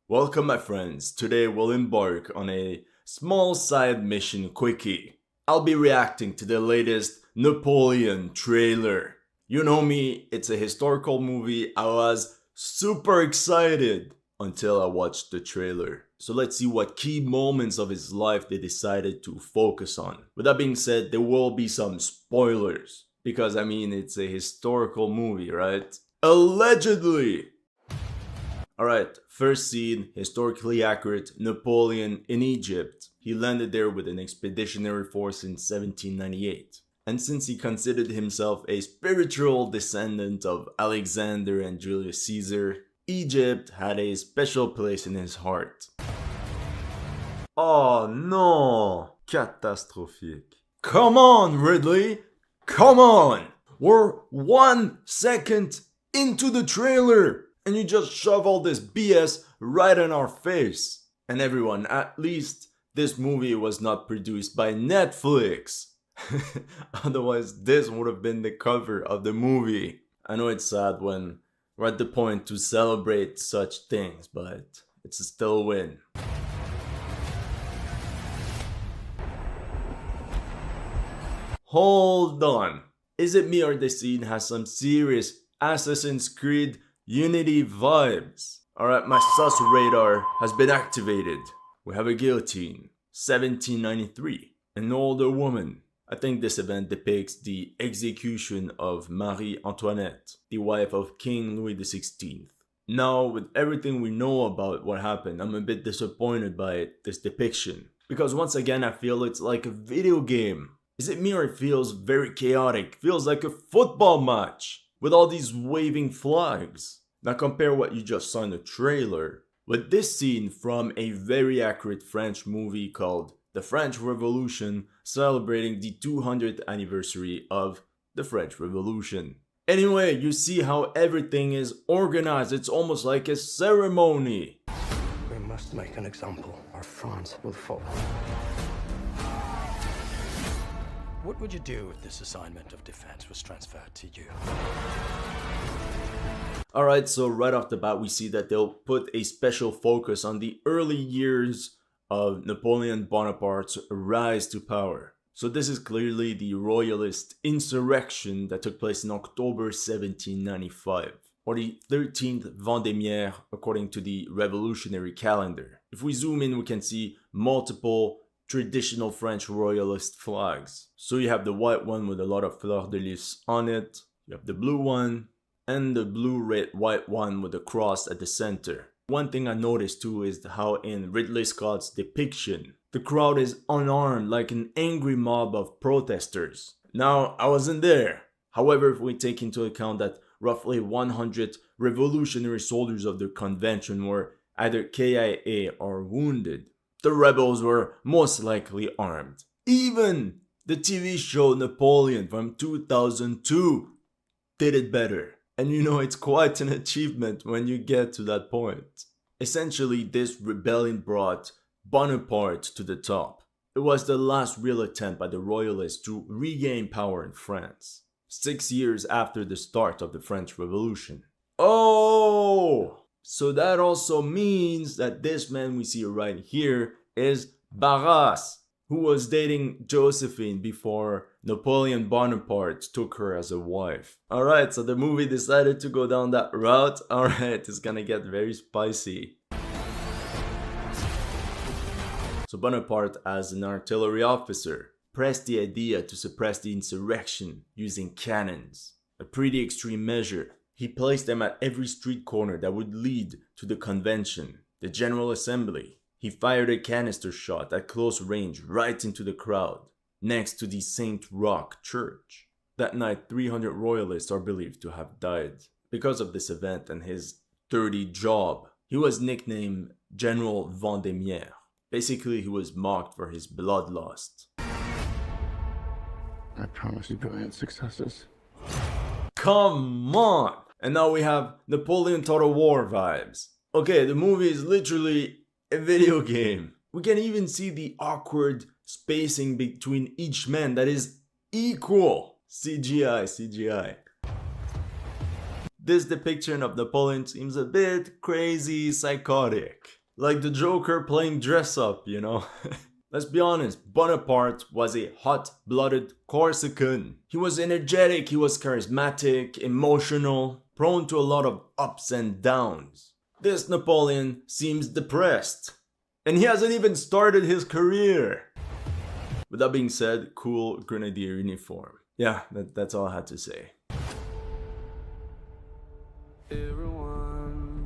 Welcome my friends, today we'll embark on a small side mission quickie. I'll be reacting to the latest Napoleon trailer. You know me, it's a historical movie. I was super excited until I watched the trailer. So let's see what key moments of his life they decided to focus on. With that being said, there will be some spoilers. Because I mean, it's a historical movie, right? Allegedly! Alright, first scene, historically accurate, Napoleon in Egypt. He landed there with an expeditionary force in 1798. And since he considered himself a spiritual descendant of Alexander and Julius Caesar, Egypt had a special place in his heart. Oh no! Catastrophique. Come on, Ridley! Come on! We're 1 second into the trailer! And you just shove all this BS right in our face. And everyone, at least this movie was not produced by Netflix. Otherwise, this would have been the cover of the movie. I know it's sad when we're at the point to celebrate such things, but it's still a win. Hold on. Is it me or the scene has some serious Assassin's Creed Unity vibes? Alright, my sus radar has been activated. We have a guillotine. 1793. An older woman. I think this event depicts the execution of Marie Antoinette, the wife of King Louis XVI. Now, with everything we know about what happened, I'm a bit disappointed by this depiction. Because once again, I feel it's like a video game. Is it me or it feels very chaotic? Feels like a football match with all these waving flags. Now compare what you just saw in the trailer with this scene from a very accurate French movie called The French Revolution, celebrating the 200th anniversary of the French Revolution. Anyway, you see how everything is organized. It's almost like a ceremony. We must make an example or France will fall. What would you do if this assignment of defense was transferred to you? Alright, so right off the bat we see that they'll put a special focus on the early years of Napoleon Bonaparte's rise to power. So this is clearly the royalist insurrection that took place in October 1795, or the 13th Vendémiaire according to the revolutionary calendar. If we zoom in, we can see multiple traditional French royalist flags. So you have the white one with a lot of fleur de lis on it, you have the blue one, and the blue red white one with a cross at the center. One thing I noticed too is how in Ridley Scott's depiction, the crowd is unarmed like an angry mob of protesters. Now, I wasn't there. However, if we take into account that roughly 100 revolutionary soldiers of the convention were either KIA or wounded, the rebels were most likely armed. Even the TV show Napoleon from 2002 did it better. And you know, it's quite an achievement when you get to that point. Essentially, this rebellion brought Bonaparte to the top. It was the last real attempt by the royalists to regain power in France, 6 years after the start of the French Revolution. Oh! So that also means that this man we see right here is Barras, who was dating Josephine before Napoleon Bonaparte took her as a wife. Alright, so the movie decided to go down that route. Alright, it's gonna get very spicy. So Bonaparte, as an artillery officer, pressed the idea to suppress the insurrection using cannons. A pretty extreme measure. He placed them at every street corner that would lead to the convention, the General Assembly. He fired a canister shot at close range right into the crowd, next to the St. Roch Church. That night, 300 royalists are believed to have died. Because of this event and his dirty job, he was nicknamed General Vendémiaire. Basically, he was mocked for his bloodlust. I promise you brilliant successes. Come on! And now we have Napoleon Total War vibes. Okay, the movie is literally a video game. We can even see the awkward spacing between each man that is equal. CGI. this depiction of Napoleon seems a bit crazy, psychotic. Like the Joker playing dress up, you know? Let's be honest, Bonaparte was a hot-blooded Corsican. He was energetic, he was charismatic, emotional, prone to a lot of ups and downs. This Napoleon seems depressed. And he hasn't even started his career. With that being said, cool grenadier uniform. Yeah, that's all I had to say. Everyone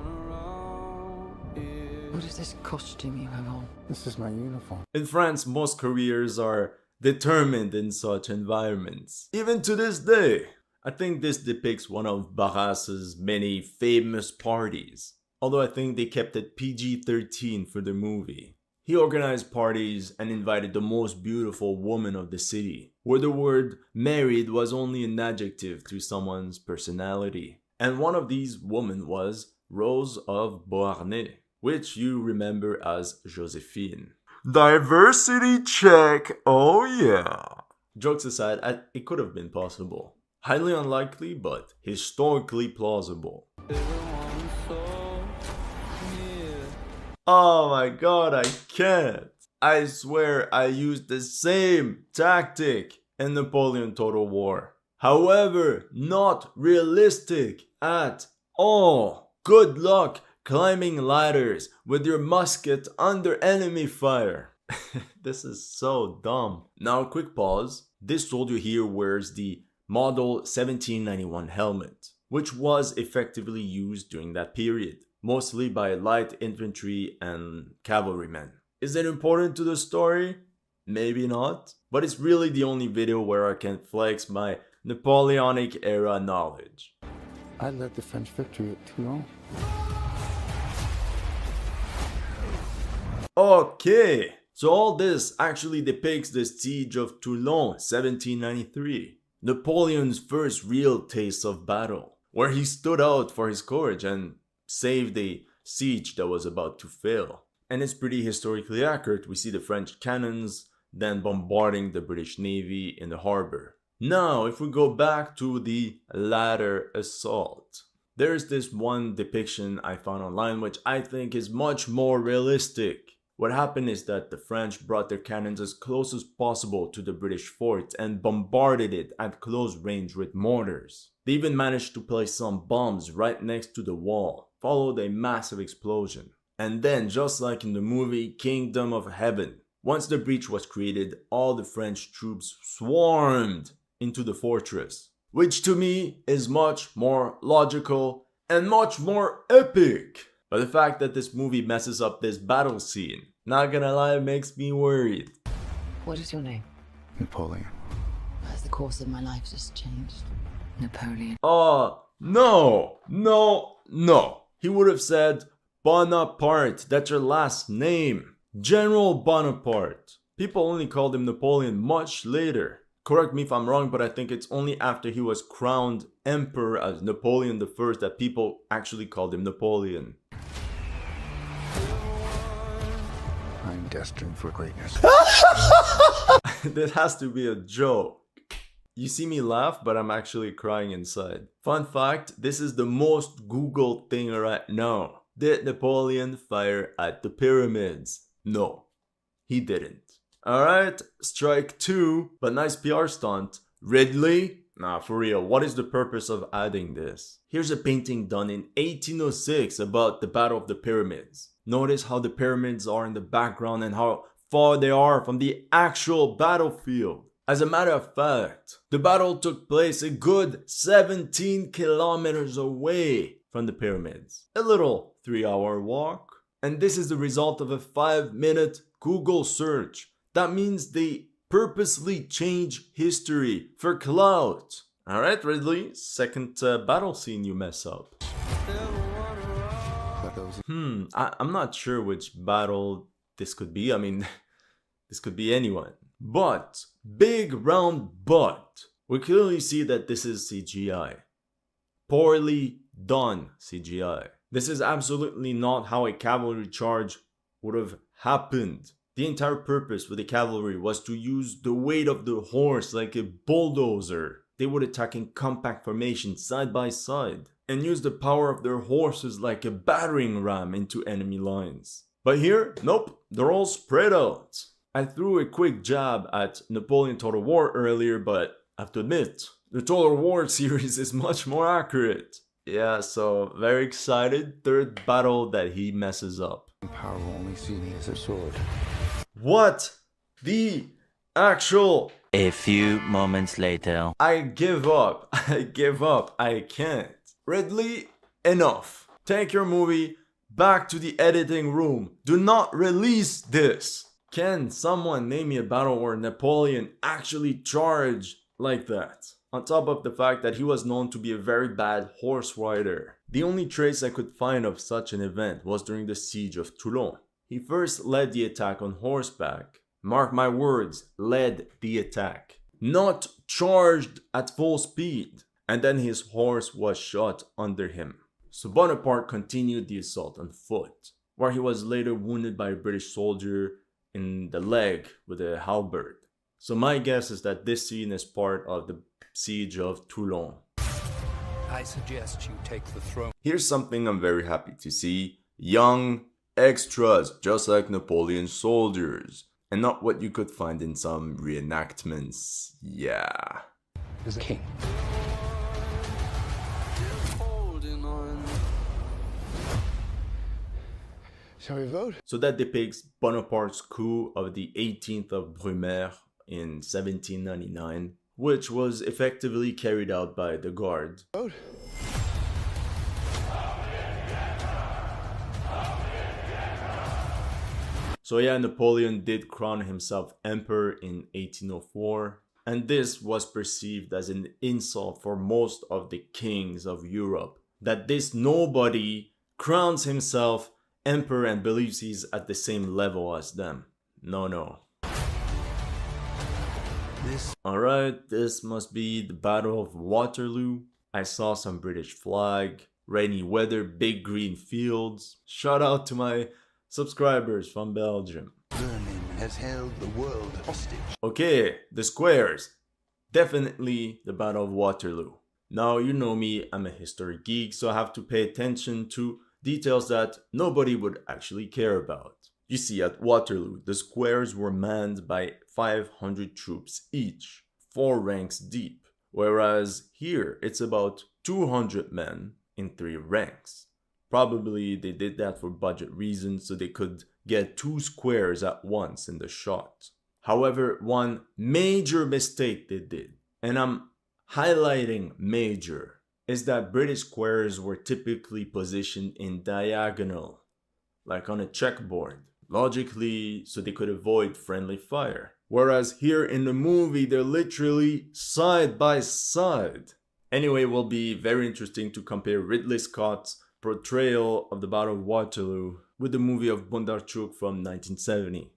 around here. What is this costume you have on? This is my uniform. In France, most careers are determined in such environments. Even to this day. I think this depicts one of Barras's many famous parties. Although I think they kept it PG-13 for the movie. He organized parties and invited the most beautiful woman of the city, where the word married was only an adjective to someone's personality. And one of these women was Rose of Beauharnais, which you remember as Josephine. Diversity check, oh yeah. Jokes aside, it could have been possible. Highly unlikely, but historically plausible. Oh my god, I can't. I swear I used the same tactic in Napoleon Total War. However, not realistic at all. Good luck climbing ladders with your musket under enemy fire. This is so dumb. Now, quick pause. This soldier here wears the Model 1791 helmet, which was effectively used during that period, mostly by light infantry and cavalrymen. Is it important to the story? Maybe not, but it's really the only video where I can flex my Napoleonic era knowledge. I led the French victory at Toulon. Okay, so all this actually depicts the siege of Toulon, 1793. Napoleon's first real taste of battle, where he stood out for his courage and saved a siege that was about to fail. And it's pretty historically accurate. We see the French cannons then bombarding the British Navy in the harbor. Now, if we go back to the ladder assault, there's this one depiction I found online which I think is much more realistic. What happened is that the French brought their cannons as close as possible to the British fort and bombarded it at close range with mortars. They even managed to place some bombs right next to the wall, followed a massive explosion. And then, just like in the movie Kingdom of Heaven, once the breach was created, all the French troops swarmed into the fortress, which to me is much more logical and much more epic. But the fact that this movie messes up this battle scene, not gonna lie, makes me worried. What is your name? Napoleon. As the course of my life just changed. Napoleon. Oh, no. He would have said Bonaparte, that's your last name. General Bonaparte. People only called him Napoleon much later. Correct me if I'm wrong, but I think it's only after he was crowned emperor as Napoleon I that people actually called him Napoleon. I'm destined for greatness. This has to be a joke. You see me laugh, but I'm actually crying inside. Fun fact, this is the most Googled thing right now. Did Napoleon fire at the pyramids? No, he didn't. Alright, strike two, but nice PR stunt. Ridley? Nah, for real, what is the purpose of adding this? Here's a painting done in 1806 about the Battle of the Pyramids. Notice how the pyramids are in the background and how far they are from the actual battlefield. As a matter of fact, the battle took place a good 17 kilometers away from the pyramids. A little 3-hour walk. And this is the result of a 5-minute Google search. That means they purposely change history for clout. Alright, Ridley, second battle scene you mess up. I'm not sure which battle this could be. I mean, this could be anyone. But, big round but, we clearly see that this is CGI. Poorly done CGI. This is absolutely not how a cavalry charge would have happened. The entire purpose for the cavalry was to use the weight of the horse like a bulldozer. they would attack in compact formation side by side and use the power of their horses like a battering ram into enemy lines. But here, nope, they're all spread out. I threw a quick jab at Napoleon Total War earlier, but I have to admit, the Total War series is much more accurate. Yeah, so very excited. Third battle that he messes up. Power will only see me as a sword. What the actual? A few moments later. I give up. I give up. I can't. Ridley, enough. Take your movie back to the editing room. Do not release this. Can someone name me a battle where Napoleon actually charged like that? On top of the fact that he was known to be a very bad horse rider. The only trace I could find of such an event was during the siege of Toulon. He first led the attack on horseback. Mark my words, led the attack. Not charged at full speed. And then his horse was shot under him. So Bonaparte continued the assault on foot, where he was later wounded by a British soldier in the leg with a halberd. So my guess is that this scene is part of the siege of Toulon. I suggest you take the throne. Here's something I'm very happy to see. Young extras, just like Napoleon's soldiers. And not what you could find in some reenactments. Yeah. As a king. Shall we vote? So that depicts Bonaparte's coup of the 18th of Brumaire in 1799, which was effectively carried out by the Guard. Vote. So yeah, Napoleon did crown himself emperor in 1804, and this was perceived as an insult for most of the kings of Europe, that this nobody crowns himself emperor and believes he's at the same level as them. No. Alright, this must be the Battle of Waterloo. I saw some British flag, rainy weather, big green fields. Shout out to my subscribers from Belgium. Berlin has held the world hostage. Okay, the squares. Definitely the Battle of Waterloo. Now, you know me, I'm a history geek, so I have to pay attention to details that nobody would actually care about. You see, at Waterloo, the squares were manned by 500 troops each, 4 ranks deep, whereas here it's about 200 men in 3 ranks. Probably they did that for budget reasons so they could get 2 squares at once in the shot. However, one major mistake they did, and I'm highlighting major, is that British squares were typically positioned in diagonal, like on a checkboard, logically so they could avoid friendly fire. Whereas here in the movie, they're literally side by side. Anyway, it will be very interesting to compare Ridley Scott's portrayal of the Battle of Waterloo with the movie of Bondarchuk from 1970.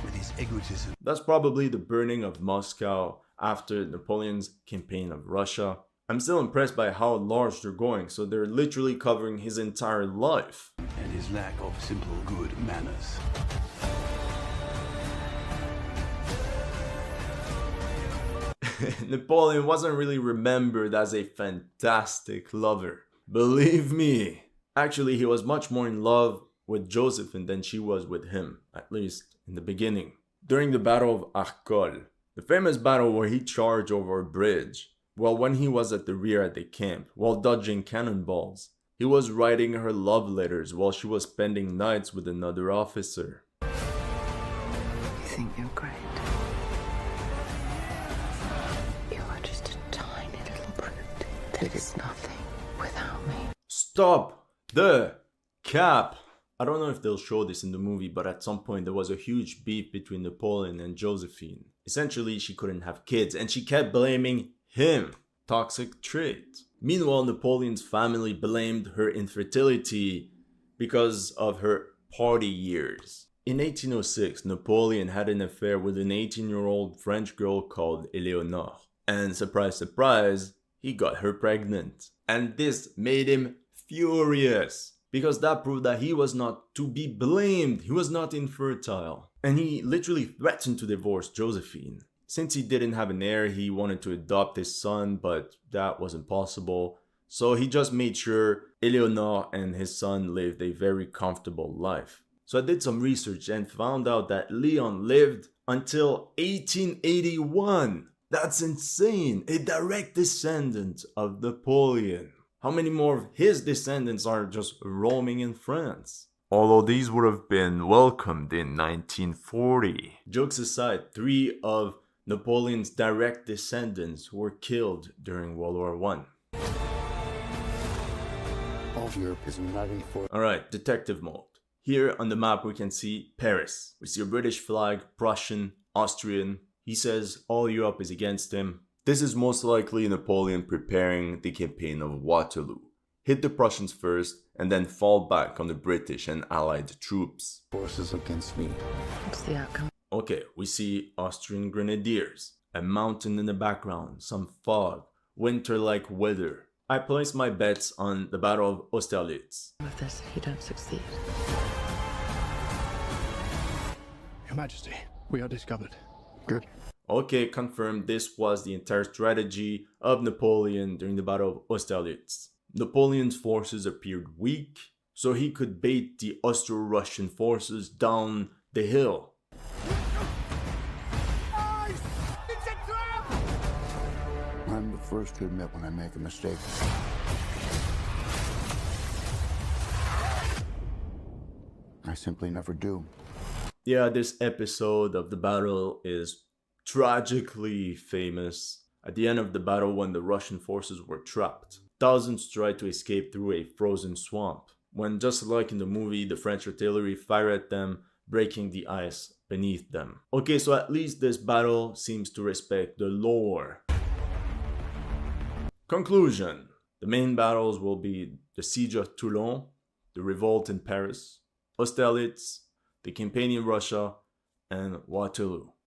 With his egotism. That's probably the burning of Moscow after Napoleon's campaign of Russia. I'm still impressed by how large they're going, so they're literally covering his entire life. And his lack of simple good manners. Napoleon wasn't really remembered as a fantastic lover. Believe me. Actually, he was much more in love with Josephine than she was with him, at least in the beginning. During the Battle of Arcole, the famous battle where he charged over a bridge, well, when he was at the rear at the camp, while dodging cannonballs, he was writing her love letters while she was spending nights with another officer. You think you're great? You are just a tiny little brute that is nothing without me. Stop the cap! I don't know if they'll show this in the movie, but at some point there was a huge beef between Napoleon and Josephine. Essentially, she couldn't have kids and she kept blaming him. Toxic trait. Meanwhile, Napoleon's family blamed her infertility because of her party years. In 1806, Napoleon had an affair with an 18-year-old French girl called Eleonore. And surprise, surprise, he got her pregnant. And this made him furious, because that proved that he was not to be blamed. He was not infertile. And he literally threatened to divorce Josephine. Since he didn't have an heir, he wanted to adopt his son, but that wasn't possible. So he just made sure Eleanor and his son lived a very comfortable life. So I did some research and found out that Leon lived until 1881. That's insane! A direct descendant of Napoleon. How many more of his descendants are just roaming in France? Although these would have been welcomed in 1940. Jokes aside, 3 of Napoleon's direct descendants were killed during World War I. All of Europe is uniting for. Alright, detective mode. Here on the map we can see Paris. We see a British flag, Prussian, Austrian. He says all Europe is against him. This is most likely Napoleon preparing the campaign of Waterloo. Hit the Prussians first and then fall back on the British and Allied troops. Forces against me. What's the outcome? Okay, we see Austrian grenadiers, a mountain in the background, some fog, winter-like weather. I place my bets on the Battle of Austerlitz. With this, if you don't succeed. Your Majesty, we are discovered. Good. Okay, confirmed this was the entire strategy of Napoleon during the Battle of Austerlitz. Napoleon's forces appeared weak, so he could bait the Austro-Russian forces down the hill. I'm the first to admit when I make a mistake. I simply never do. Yeah, this episode of the battle is tragically famous. At the end of the battle, when the Russian forces were trapped, thousands tried to escape through a frozen swamp. When, just like in the movie, the French artillery fired at them, breaking the ice beneath them. Okay, so at least this battle seems to respect the lore. Conclusion. The main battles will be the Siege of Toulon, the revolt in Paris, Austerlitz, the campaign in Russia, and Waterloo.